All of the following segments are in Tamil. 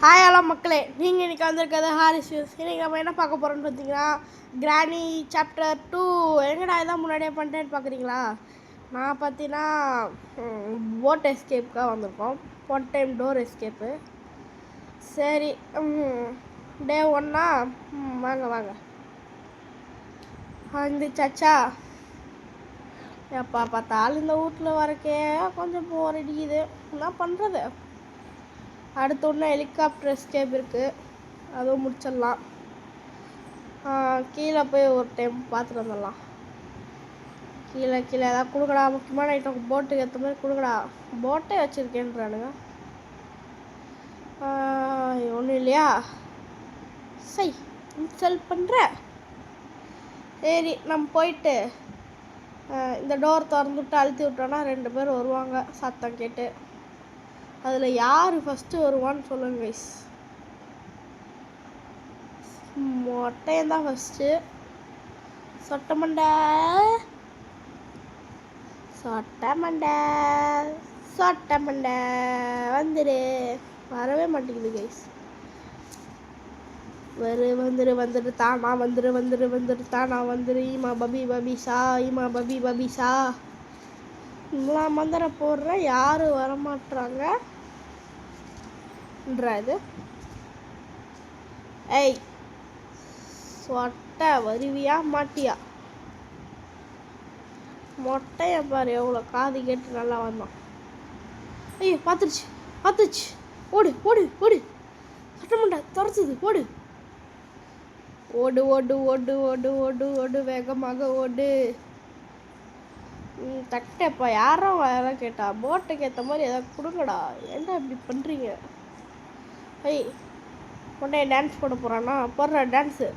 ஹாய் ஹலோ மக்களே, நீங்கள் இன்றைக்கி வந்திருக்கிறது ஹாரிஸ் நியூஸ். இன்றைக்கி நம்ம என்ன பார்க்க போகிறோம்னு பார்த்தீங்கன்னா, கிராணி சாப்டர் 2. எங்கடா இதான் முன்னாடியே பண்ணிட்டேன்னு பார்க்குறீங்களா? நான் பார்த்தீங்கன்னா போட் எஸ்கேப்புக்காக வந்திருக்கோம். One time door escape. சரி, டே 1 வாங்க வாங்க வந்துச்சாச்சா. எப்போ பார்த்தாலும் இந்த வீட்டில் வரக்கே கொஞ்சம் போர் அடிக்குது. என்ன பண்ணுறது? அடுத்த ஒன்று ஹெலிகாப்டர் எஸ்கேப் இருக்குது, அதுவும் முடிச்சிடலாம். கீழே போய் ஒரு டைம் பார்த்துட்டு வந்துடலாம். கீழே ஏதாவது கொடுக்கடா, முக்கியமான ஐட்டம் போட்டுக்கு ஏற்ற மாதிரி கொடுக்கடா. போட்டே வச்சுருக்கேன்றானுங்க. ஒன்றும் இல்லையா? சரி, இன்ஸ்டால் பண்ணுற. சரி, நம்ம போயிட்டு இந்த டோர் திறந்துவிட்டு அழுத்தி விட்டோன்னா 2 பேர் வருவாங்க சத்தம் கேட்டு. அதில் யார் ஃபஸ்ட்டு வருவான்னு சொல்லுங்க கைஸ். மொட்டையன் தான் ஃபஸ்ட்டு. சொட்ட மண்டை வந்துடு. வரவே மாட்டேங்குது கைஸ். வந்துடு தானா வந்துடு தானா வந்துடு. ஈமா பபி பபிசா இங்கெல்லாம் மந்திர போடுற, யாரும் வரமாட்டுறாங்க. இது ஏய் சொட்ட வருவியா மாட்டியா? மொட்டைய பாரு எவ்வளோ காது கேட்டு நல்லா வந்தான். ஐயோ பார்த்துச்சு. ஓடு சட்டமண்டா துரத்துது. ஓடு வேகமாக ஓடு. தட்டப்பா யாரும் வேற கேட்டா, போட்டுக்கு ஏற்ற மாதிரி எதாவது கொடுங்கடா. ஏன்டா இப்படி பண்ணுறீங்க? ஐய் உடனே டான்ஸ் போட போகிறானா? போடுற டான்ஸு.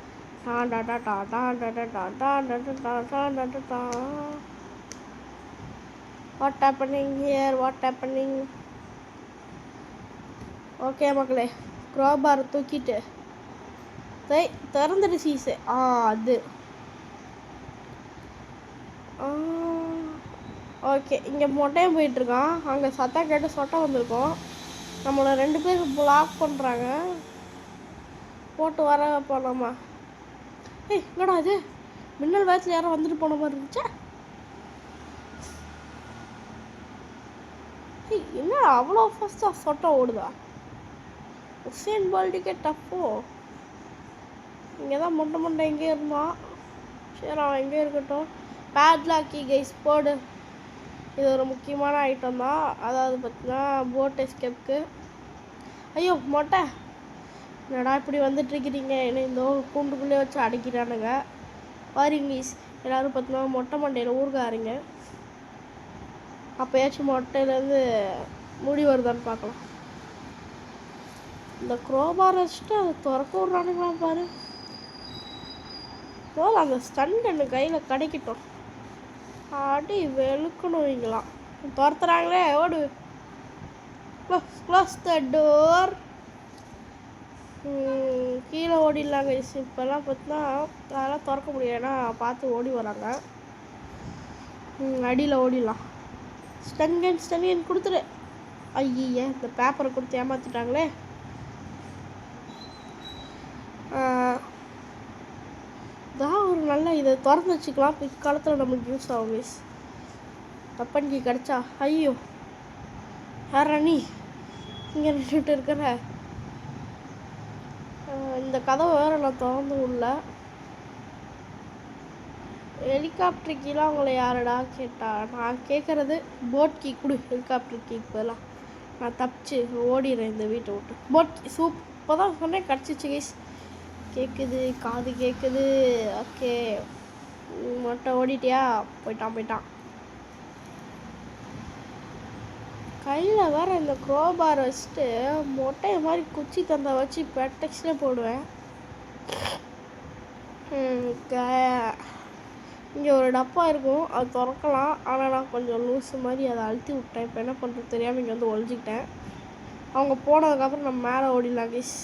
What happening? ஓகே மக்களே, க்ரோபாரை தூக்கிட்டு திறந்துட்டு சீஸு. அது ஓகே. இங்கே மொட்டையும் போயிட்டுருக்கான். அங்கே சத்தம் கேட்டு சொட்டை வந்திருக்கோம். நம்மளை 2 பேர் பிளாக் பண்ணுறாங்க. போட்டு வர போகலாமா? ஏய் என்னடா இது, மின்னல் வேகத்தில் யாரும் வந்துட்டு போன மாதிரி இருந்துச்சா? ஏய் என்னடா அவ்வளோ ஃபஸ்ட்டாக சொட்டை ஓடுதா? உசேன் பால்ட்டுக்கே டஃப்போ. இங்கே தான் மொட்டை எங்கே இருந்தான். சரி, அவன் எங்கே இருக்கட்டும். பேட்லாக்கி கைஸ் போடு. இது ஒரு முக்கியமான ஐட்டம் தான். அதாவது பார்த்தீங்கன்னா போட் எஸ்கேப்புக்கு. ஐயோ மொட்டை, என்னடா இப்படி வந்துட்டுருக்கிறீங்க? என்ன இந்த கூண்டுக்குள்ளே வச்சு அடைக்கிறானுங்க. வாரிங்க எல்லோரும் பார்த்தீங்கன்னா மொட்டை மண்டையில் ஊறுகாருங்க. அப்போயாச்சும் மொட்டையிலேருந்து முடி வருதான்னு பார்க்கலாம். இந்த க்ரோபார் வச்சுட்டு அதை திறக்க விட்றானுங்களாம் பாரு. போதும், அந்த ஸ்டண்ட் எனக்கு கையில் கிடைக்கட்டும். அடி வெளுக்கணும். இங்கெல்லாம் துரத்துறாங்களே. ஓடு. Close the door. கீழே ஓடிடலாங்க. இப்போல்லாம் பார்த்தீங்கன்னா அதெல்லாம் திறக்க முடியாது, ஏன்னா பார்த்து ஓடி வராங்க. அடியில் ஓடிடலாம். ஸ்டங்கன் கொடுத்துரு. ஐயே, இந்த பேப்பரை கொடுத்து ஏமாற்றிட்டாங்களே. இதான் ஒரு நல்ல இதை திறந்து வச்சுக்கலாம். பிற்காலத்தில் நம்மளுக்கு யூஸ் ஆகும் கைஸ். அப்பன்கி கிடச்சா. ஐயோ யாரா நீ இங்கே நின்றுட்டு இருக்கிற? இந்த கதவை வேறு நான் திறந்து உள்ள. ஹெலிகாப்டர் கீழே அவங்கள யாரடா கேட்டா? நான் கேட்குறது போட் கீ கொடு. ஹெலிகாப்டர் கீக்கு பதிலாக நான் தப்பிச்சு ஓடிடுறேன் இந்த வீட்டை விட்டு. போட் கீ இப்போ தான் சொன்னேன், கிடச்சிச்சு கைஸ். கேட்குது, காது கேட்குது. ஓகே, மட்டும் ஓடிட்டியா? போயிட்டான். கையில் வேறு இந்த க்ரோபார் வச்சுட்டு மொட்டையை மாதிரி குச்சி தந்தை வச்சு ப்ரொடெக்ஷனே போடுவேன். இங்கே ஒரு டப்பா இருக்கும், அது திறக்கலாம். ஆனால் நான் கொஞ்சம் லூஸு மாதிரி அதை அழுத்தி விட்டேன். இப்போ என்ன பண்ணுறது தெரியாமல் இங்கே வந்து ஒழிஞ்சிக்கிட்டேன். அவங்க போனதுக்கப்புறம் நம்ம மேலே ஓடிடலாம் கைஸ்.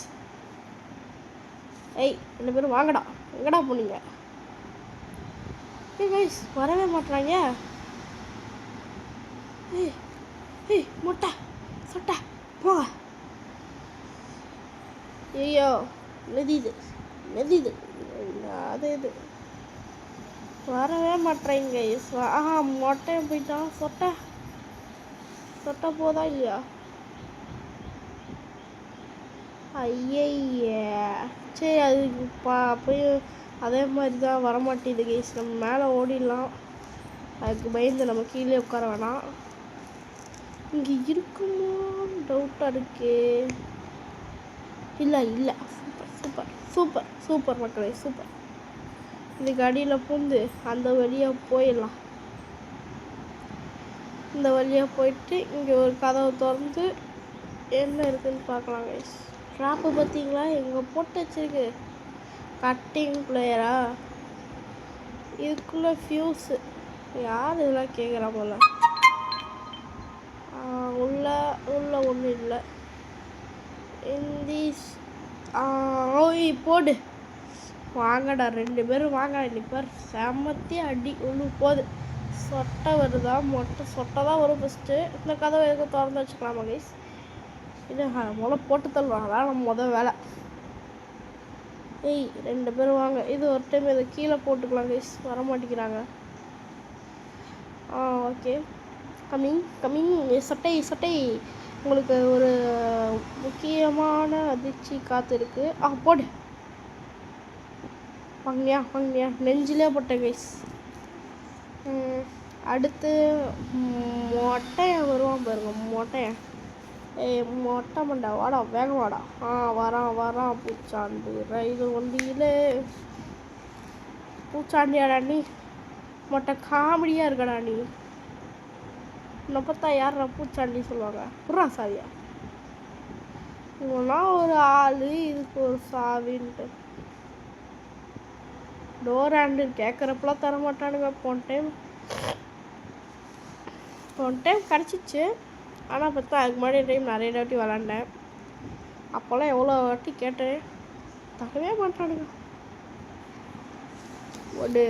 ஏய் 2 பேரும் வாங்கடா. எங்கடா போனீங்க? ஏய் கைஸ் வரவே மாட்டுறாங்க. ஏய் மொட்டை சொட்டை போங்க. ஐயோ மெதிது மெதிது அது இது வரவே மாட்டேங்க கைஸ். மொட்டையை போயிட்டான். சொட்டை சொட்டை போதா இல்லையா? ஐய சரி, அது போய் அதே மாதிரி தான் வரமாட்டேது கைஸ். நம்ம மேலே ஓடிடலாம். அதுக்கு பயந்து நம்ம கீழே உட்கார வேணாம். இங்கே இருக்குமோ டவுட்டாக இருக்கு. இல்லை இல்லை, சூப்பர் சூப்பர் சூப்பர் சூப்பர் மக்களே, சூப்பர். இதுக்கு அடியில் பூந்து அந்த வழியாக போயிடலாம். இந்த வழியாக போயிட்டு இங்கே ஒரு கதவை திறந்து என்ன இருக்குதுன்னு பார்க்கலாம் கைஸ். ட்ராப்பு பார்த்தீங்களா எங்கே போட்டு வச்சிருக்கு? கட்டிங் பிளேயரா? இதுக்குள்ளே ஃபியூஸு யார் இதெல்லாம் கேட்குறா போல. உள்ள ஒன்றும் இல்லை. இந்தீஸ் ஓய் போடு. வாங்கடா 2 பேரும் வாங்க. இன்னைக்கு செம்மத்தி அடி ஒன்று போகுது. சொட்டை வருதா? சொட்டை தான் வரும் ஃபஸ்ட்டு. இந்த கதவை எதுக்கு திறந்து வச்சுக்கலாமா கைஸ்? இது முதல்ல போட்டு தள்ளுவாங்க. அதான் நம்ம வேலை. 2 பேரும் வாங்க. இது ஒரு டைம் இதை கீழே போட்டுக்கலாம் கைஸ். வர மாட்டேங்கிறாங்க. Okay, coming. சொட்டை உங்களுக்கு ஒரு முக்கியமான அதிர்ச்சி காத்திருக்கு. போடு. வாங்கியா நெஞ்சிலே போட்டேன் கைஸ். அடுத்து மொட்டையன் வருவான் பாருங்க. மொட்டை மண்டை வாடா, வேகம் வாடா. வரான் பூச்சாண்டி ரயில் வண்டியில். பூச்சாண்டியாடா நீ? மொட்டை காமெடியாக இருக்கடா நீ. உன்னை பார்த்தா யாரா பூச்சாண்டி சொல்லுவாங்க? புறா சாவியா? இவனா ஒரு ஆள், இதுக்கு ஒரு சாவின்ட்டு. டோர் ஹேண்டில் கேட்குறப்பெல்லாம் தர மாட்டானுங்க. போன டைம் கிடச்சிச்சு. ஆனால் பார்த்தா அதுக்கு முன்னாடி டைம் நிறைய வாட்டி விளாண்டேன். அப்போல்லாம் எவ்வளோ வாட்டி கேட்டேன், தரவே மாட்டானுங்க. ஒரு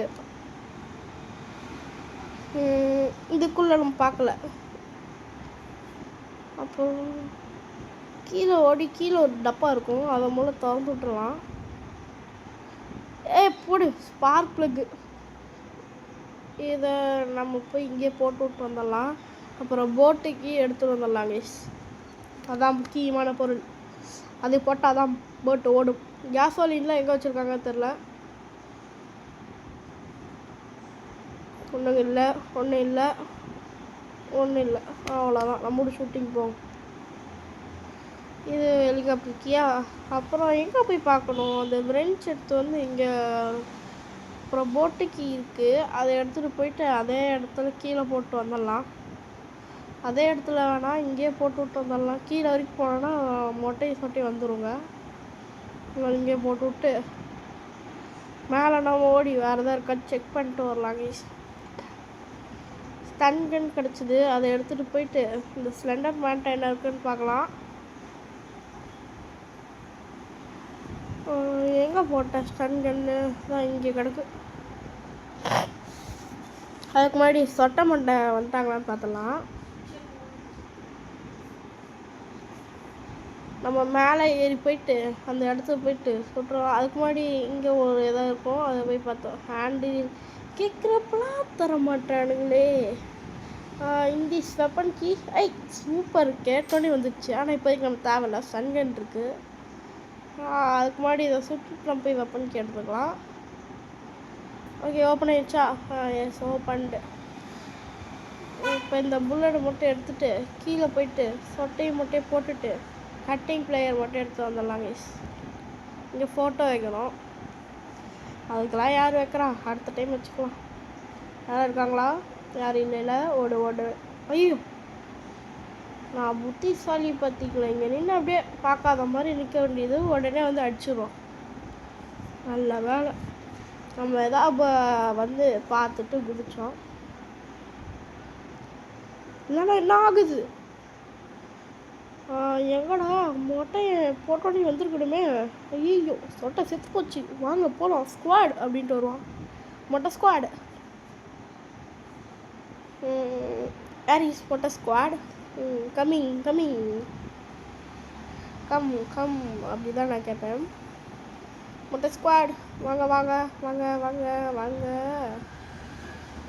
இதுக்குள்ளே நம்ம பார்க்கல. அப்புறம் கீழே ஒரு டப்பா இருக்கும். அதை மூலம் திறந்து விட்டுருலாம். போடு ஸ்பார்க் ப்ளக்கு. இதை நம்ம போய் இங்கே போட்டு விட்டு வந்துடலாம். அப்புறம் போட்டுக்கு எடுத்துகிட்டு வந்துடலாம் கைஸ். அதான் முக்கியமான பொருள். அது போட்டால் தான் போட்டு ஓடும். கேசோலின்லாம் எங்கே வச்சுருக்காங்க தெரில. ஒன்றும் இல்லை. அவ்வளோதான். நம்மளோட ஷூட்டிங் போகும். இது ஹெலிகாப்டர்க்கியா? அப்புறம் எங்கே போய் பார்க்கணும்? அந்த ஃப்ரெண்ட்ஸ் எடுத்து வந்து இங்கே அப்புறம் போட்டுக்கு இருக்குது. அதை எடுத்துகிட்டு போயிட்டு அதே இடத்துல கீழே போட்டு வந்துடலாம். அதே இடத்துல வேணால் இங்கேயே போட்டு விட்டு வந்துடலாம். கீழே வரைக்கும் போனோன்னா சொட்டை வந்துடுங்க. இங்கே போட்டு விட்டு மேலே நம்ம ஓடி வேறு எதாவது இருக்காது செக் பண்ணிட்டு வரலாம் கைஸ். ஸ்டன் கன் கிடச்சிது. அதை எடுத்துகிட்டு போயிட்டு இந்த ஸ்லெண்டர் மேன்ட்ட என்ன இருக்குன்னு பார்க்கலாம். எங்கே போட்டேன் ஸ்டன் கன்னு தான் இங்கே கிடக்கு. அதுக்கு முன்னாடி சொட்டை மண்டை வந்துட்டாங்களான்னு பார்த்தலாம். நம்ம மேலே ஏறி போயிட்டு அந்த இடத்துக்கு போயிட்டு சுட்டுறோம். அதுக்கு முன்னாடி இங்கே ஒரு இதாக இருக்கும். அதை போய் பார்த்தோம். ஹேண்டில் கேட்குறப்பெல்லாம் தர மாட்டானுங்களே. இந்திஸ் வெப்பன் கீ சூப்பர். கேட்டோன்னே வந்துடுச்சு. ஆனால் இப்போதைக்கு நம்ம தேவையில்ல. சன்கன் இருக்குது. அதுக்கு முன்னாடி இதை சுட்டு நம்ம போய் வெப்பன் கேட்டுக்கலாம். ஓகே, ஓப்பன் ஆயிடுச்சா? Yes, opened. இப்போ இந்த புல்லட் மட்டும் எடுத்துகிட்டு கீழே போயிட்டு சொட்டையை மட்டும் போட்டுட்டு கட்டிங் பிளேயர் மட்டும் எடுத்து வந்துடலாம் கைஸ். இங்கே ஃபோட்டோ வைக்கணும். அதுக்கெல்லாம் யார் வைக்கிறா? அடுத்த டைம் வச்சுக்கலாம். யாரும் இருக்காங்களா? யாரும் இல்லை. ஓடு. ஐயோ, நான் புத்திசாலி பார்த்திக்கல. இங்கே நின்று அப்படியே பார்க்காத மாதிரி நிற்க வேண்டியது. உடனே வந்து அடிச்சிடும். நல்ல வேலை நம்ம எதாவது வந்து பார்த்துட்டு குதிச்சோம். இல்லைன்னா என்ன ஆகுது? எங்கடா மொட்டையை போட்டோன்னே வந்துருக்கணுமே. ஐயோ, சொட்டை செத்து போச்சு. வாங்க போகலாம் ஸ்குவாட் அப்படின்ட்டு வருவான். மொட்டை ஸ்குவாடு. மொட்டை ஸ்குவாட் கம்மிங். கம் கம் அப்படி தான் நான் கேட்பேன். முட்டை ஸ்குவாட் வாங்க வாங்க வாங்க வாங்க வாங்க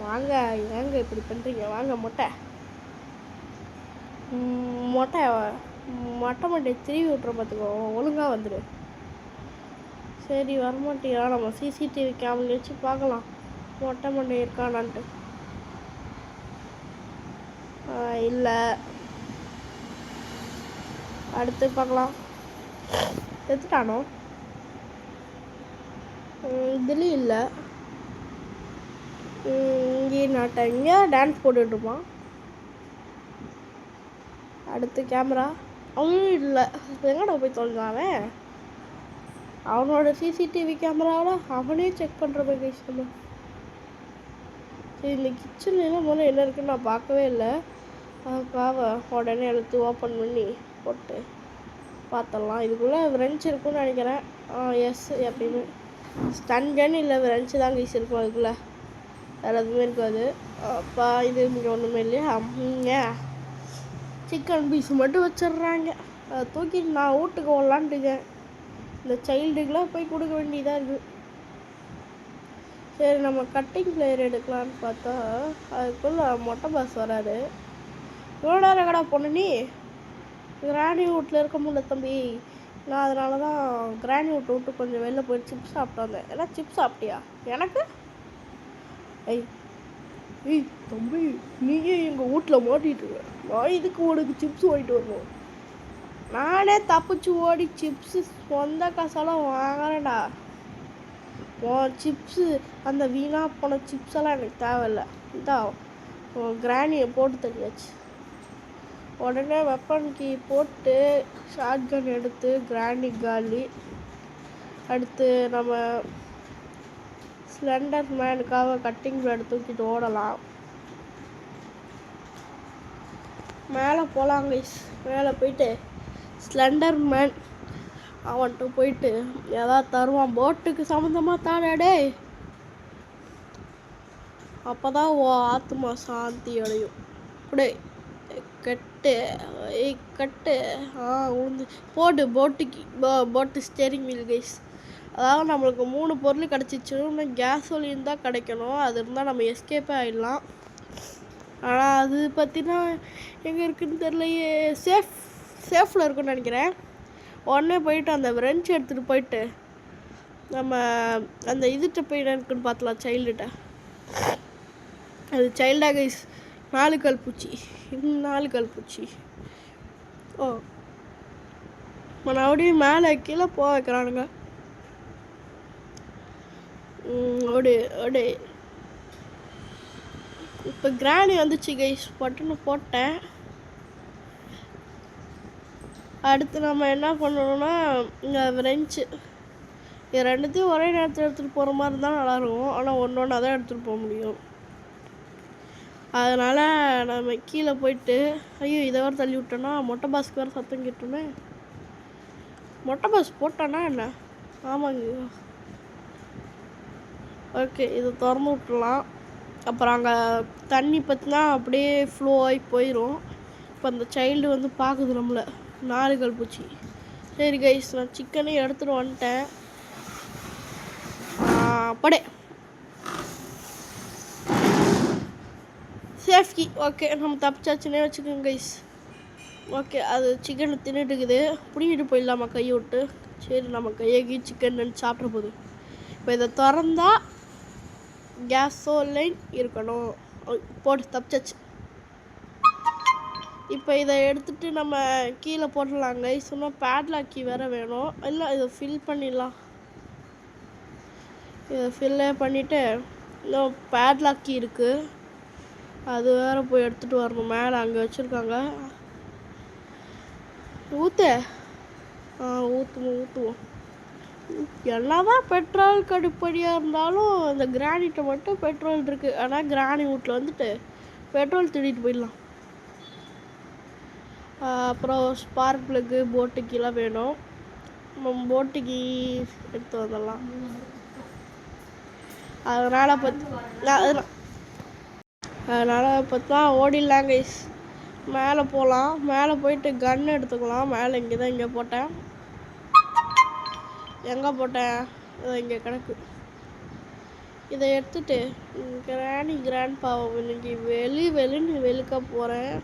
வாங்க, ஏங்க இப்படி பண்ணுறீங்க? வாங்க மொட்டை மொட்டை மொட்டை மொட்டை திருவி விட்ற பார்த்துக்கோ, ஒழுங்காக வந்துடு. சரி வரமாட்டியா? நம்ம சிசிடிவி கேமரா வச்சு பார்க்கலாம் மொட்டை மண்டை இருக்கானான்ட்டு. இல்லை, அடுத்து பார்க்கலாம். செத்துட்டானோ? இதுலேயும் இல்லை. இங்கே நாட்டை எங்கேயா டான்ஸ் போட்டுட்ருப்பான். அடுத்து கேமரா அவனும் இல்லை. எங்கடா போய் தொலைஞ்சான்? அவனோட சிசிடிவி கேமராவில் அவனே செக் பண்ணுற கைஸ். நம்ம சரி, இந்த கிச்சன்லாம் முதல்ல என்ன இருக்குன்னு நான் பார்க்கவே இல்லை. அதுக்காக உடனே எடுத்து ஓப்பன் பண்ணி போட்டு பார்த்துடலாம். இதுக்குள்ளே விரன்ச் இருக்குன்னு நினைக்கிறேன். எஸ், எப்பயுமே ஸ்டன் கன் இல்லை விரன்ச்சு தான் கைஸ் இருக்கும். அதுக்குள்ளே வேறு எதுவுமே இருக்காது. அப்பா இது இங்கே ஒன்றுமே இல்லையா? இங்கே சிக்கன் பீஸ் மட்டும் வச்சிடுறாங்க. அதை தூக்கிட்டு நான் வீட்டுக்கு ஓடலான்ட்டுக்கேன். இந்த சைல்டுக்கெலாம் போய் கொடுக்க வேண்டியதாக இருக்குது. சரி, நம்ம கட்டிங் பிளேயர் எடுக்கலான்னு பார்த்தா அதுக்குள்ளே மொட்டை பாஸ் வராது. இவ்வளோ நேரம் கடை பொண்ணு நீ கிராணி வீட்டில் இருக்க முடியல தம்பி. நான் அதனால தான் கிராணி வீட்டை விட்டு கொஞ்சம் வெளில போய் சிப்ஸ் சாப்பிட்டு வந்தேன். ஏன்னா சிப்ஸ் சாப்பிட்டியா? எனக்கு ஏய் தம்பி, நீயே எங்கள் வீட்டில் மாட்டிட்டு இருக்க. நான் இதுக்கு உனக்கு சிப்ஸ் வாங்கிட்டு வரணும். நானே தப்பிச்சு ஓடி சிப்ஸு சொந்த காசெல்லாம் வாங்குறேன்டா. சிப்ஸு அந்த வீணாக போன சிப்ஸெல்லாம் எனக்கு தேவையில்லை. இதான் கிராணியை போட்டு தள்ளியாச்சு. உடனே வெப்பன் கீ போட்டு ஷார்ட் கன் எடுத்து கிராணி காலி. அடுத்து நம்ம ஸ்லெண்டர் மேனுக்காக கட்டிங் பிளேட் தூக்கிட்டு ஓடலாம். மேலே போகலாம் கைஸ். மேலே போயிட்டு ஸ்லெண்டர் மேன் அவன்கிட்ட போயிட்டு ஏதாவது தருவான். போட்டுக்கு சம்மந்தமாக தானே, அப்போ தான் ஓ ஆத்மா சாந்தி அடையும். அப்படியே கட்டு கட்டு உளுந்து போட்டு போட்டு ஸ்டேரிங் வீல் கைஸ். அதாவது நம்மளுக்கு 3 பொருள் கிடச்சிச்சுன்னு கேஸோலின் தான் கிடைக்கணும். அது இருந்தால் நம்ம எஸ்கேப்பே ஆகிடலாம். ஆனால் அது பற்றினா எங்கே இருக்குதுன்னு தெரியலையே. சேஃபில் இருக்குன்னு நினைக்கிறேன். உடனே போயிட்டு அந்த விரன்ச் எடுத்துகிட்டு போயிட்டு நம்ம அந்த இதுகிட்ட போய் இருக்குன்னு பார்த்தலாம். சைல்டுகிட்ட அது சைல்டாக கைஸ் 4 கால் பூச்சி. 4 கால் பூச்சி. மறுபடியும் மேலே கீழே போக வைக்கிறானுங்க. இப்போ கிராணி வந்துச்சு கைஸ். பட்டுன்னு போட்டேன். அடுத்து நம்ம என்ன பண்ணணும்னா இங்கே விரன்ச்சு இது ரெண்டுத்தையும் ஒரே நேரத்தில் எடுத்துகிட்டு போகிற மாதிரி இருந்தால் நல்லாயிருக்கும். ஆனால் ஒன்று தான் எடுத்துகிட்டு போக முடியும். அதனால் நம்ம கீழே போயிட்டு ஐயோ இதை வேறு தள்ளி விட்டோன்னா மொட்டை பாஸ்க்கு வேறு சத்தம் கேட்டோமே. மொட்டை பாஸ் போட்டானா என்ன? ஆமாங்க. ஓகே, இதை திறந்து விட்டுலாம். அப்புறம் அங்கே தண்ணி பற்றினா அப்படியே ஃப்ளோ ஆகி போயிடும். இப்போ அந்த சைல்டு வந்து பார்க்குது நம்மளை. 4 கால் பூச்சி. சரி கைஸ், நான் சிக்கனையும் எடுத்துகிட்டு வந்துட்டேன். படே சேஃப்டி. ஓகே, நம்ம தப்பிச்சாச்சுன்னே வச்சுக்கோங்க கைஸ். ஓகே, அது சிக்கனை தின்னுட்டுக்குது. பிடிங்கிட்டு போயிடலாமா கையை விட்டு? சரி, நம்ம கையை சிக்கன் சாப்பிட்ற போகுது. இப்போ இதை திறந்தா கேஸோலைன் இருக்கணும். போட்டு தப்பிச்சாச்சு. இப்போ இதை எடுத்துகிட்டு நம்ம கீழே போடலாங்க. சொன்னால் பேட்லாக்கி வேறு வேணும். இல்லை, இதை ஃபில் பண்ணிடலாம். இதை ஃபில்லே பண்ணிவிட்டு இன்னும் பேட்லாக்கி இருக்குது, அது வேறு போய் எடுத்துகிட்டு வரணும். மேலே அங்கே வச்சுருக்காங்க. ஊற்றுவோம். என்னதான் பெட்ரோல் கடுப்படியாக இருந்தாலும் இந்த கிரானிட்ட மட்டும் பெட்ரோல் இருக்குது. ஆனால் கிரானி வீட்டில் வந்துட்டு பெட்ரோல் திருடிட்டு போயிடலாம். அப்புறம் ஸ்பார்க் ப்ளக்கு போட்டுக்கெலாம் வேணும். நம்ம போட்டுக்கு எடுத்து வந்துடலாம். அதனால் பார்த்தா ஓடிடலாம் கைஸ். மேலே போகலாம். மேலே போயிட்டு கன் எடுத்துக்கலாம். மேலே இங்கே தான் இங்கே போட்டேன். எங்கே போட்டேன்? இங்கே கிடக்கு. இதை எடுத்துட்டு கிராண்ட் பாவம் இன்னைக்கு வெளின்னு வெளுக்க போகிறேன்.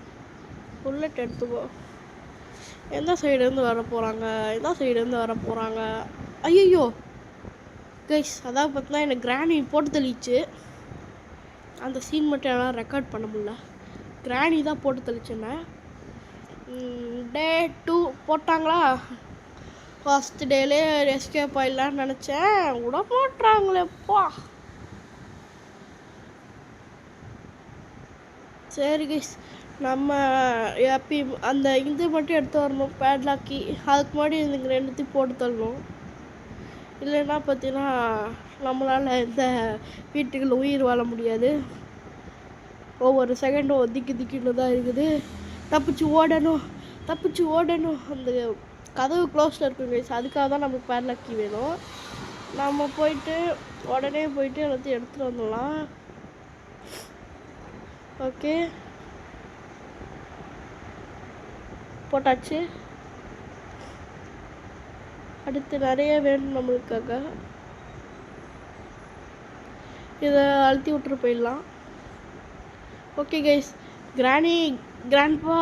புல்லட் எடுத்துக்கோ. எந்த சைடுலேருந்து வர போகிறாங்க? எந்த சைடுலேருந்து வர போகிறாங்க? ஐயோ கைஸ், அதாவது பார்த்தீங்கன்னா எனக்கு கிராணி போட்டு தெளிச்சு. அந்த சீன் மட்டும் என்னால் ரெக்கார்ட் பண்ண முடியல. கிராணி தான் போட்டு தெளிச்சேன்னா. டே 2 போட்டாங்களா? ஃபஸ்ட் டேலே எஸ்கேப் ஆயிடலான்னு நினச்சேன். விட மாட்டுறாங்களேப்பா. சரி கைஸ், நம்ம எப்பயும் அந்த இது மட்டும் எடுத்து வரணும், பேட்லாக்கி. அதுக்கு முன்னாடி இதுங்க ரெண்டுத்தையும் போட்டு தரணும். இல்லைன்னா பார்த்தீங்கன்னா நம்மளால் இந்த வீட்டுக்குள்ள உயிர் வாழ முடியாது. ஒவ்வொரு செகண்டும் திக்கின்னு தான் இருக்குது. தப்பிச்சு ஓடணும். அந்த கதவு க்ளோஸில் இருக்கும் கைஸ். அதுக்காக தான் நமக்கு பேட்லாக்கி வேணும். நம்ம போயிட்டு உடனே போயிட்டு எல்லாத்தையும் எடுத்துகிட்டு வந்துடலாம். ஓகே, போட்டாச்சு. அடுத்து நிறைய வேணும் நம்மளுக்காக. இதை அழுத்தி விட்டுட்டு போயிடலாம். ஓகே கைஸ், கிராண்ட்பா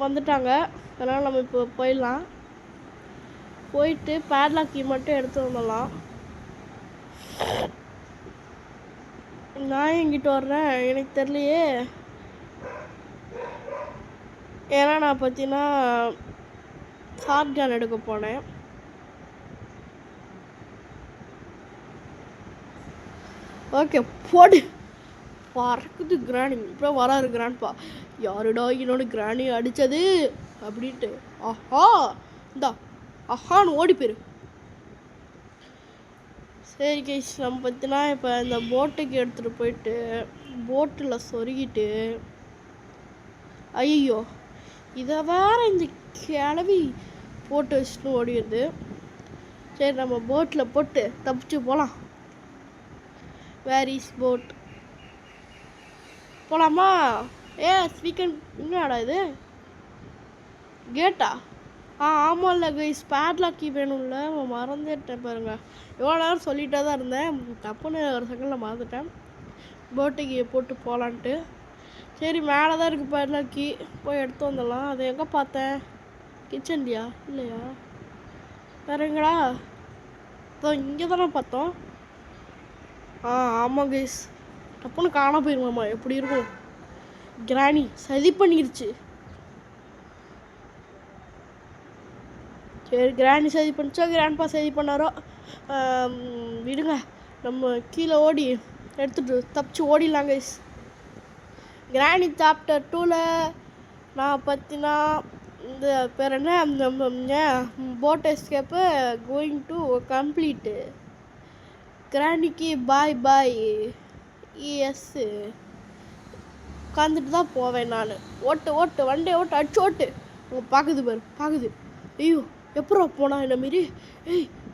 வந்துட்டாங்க. அதனால் நம்ம இப்போ போயிடலாம். போயிட்டு பேட்லாக்கி மட்டும் எடுத்து வந்துடலாம். நான் எங்கிட்ட வர்றேன் எனக்கு தெரியலையே. ஏன்னா நான் பார்த்தீங்கன்னா ஷார்ட்கன் எடுக்க போனேன். ஓகே, போடு. பறக்குது கிராணி. இப்போ வராரு கிராண்ட்பா. யாருடா என்னோட கிராணி அடித்தது அப்படின்ட்டு. ஆஹா, இந்தா ஆஹான்னு ஓடி போயிரு. சரி கைஸ், நம்ம பார்த்தீங்கன்னா இப்போ இந்த போட்டுக்கு எடுத்துகிட்டு போயிட்டு போட்டில் சொருகிட்டு. ஐயோ, இதை வேற இந்த கிளவி போட்டு வச்சுட்டு ஓடிடுது. சரி, நம்ம போட்டில் போட்டு தப்பிச்சு போகலாம். Where is boat? போகலாமா? வீக்கெண்ட் என்னடா இது? கேட்டா? ஆமாம் இல்லை கைஸ், பேட்லாக்கி வேணும்ல. மறந்துட்டேன் பாருங்க. எவ்வளோ நேரம் சொல்லிகிட்டே தான் இருந்தேன். தப்புன்னு ஒரு செகண்டில் மறந்துட்டேன். போட்டுக்கு போட்டு போகலான்ட்டு. சரி, மேலே தான் இருக்குது பேட்லாக்கி. போய் எடுத்து வந்துடலாம். அதை எங்கே பார்த்தேன்? கிச்சன்லையா? இல்லையா, வேற எங்கடா? இங்கே தானே பார்த்தோம். ஆமாம் கைஸ், தப்புன்னு காண போயிருமாம்மா. எப்படி இருக்கும்? கிராணி சதி பண்ணிருச்சு. சரி, கிராணி சதி பண்ணிச்சோ கிராண்ட்பா சதி பண்ணாரோ விடுங்க. நம்ம கீழே ஓடி எடுத்துட்டு தப்பிச்சு ஓடிடலாம் கைஸ். கிராணி சாப்டர் 2ல் நான் பார்த்தீங்கன்னா இந்த பேர் என்ன, boat escape going to complete. கிராண்டிக்கு பாய். எஸ், உட்காந்துட்டு தான் போவேன் நான். ஓட்டு வண்டி ஓட்டு, அடிச்சு ஓட்டு. பார்க்குது பாரு, பார்க்குது. ஐயோ, எப்போ போனா என்ன மாரி?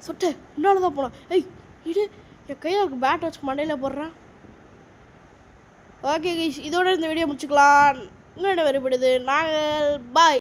சொட்டை முன்னால தான் போனான். இடு, என் கையில் பேட் வச்சு மண்டையில் போடுறேன். ஓகே கைஸ், இதோட இந்த வீடியோ முடிச்சுக்கலாம். இன்னும் என்ன வேறுபடுது. நாங்கள் பாய்.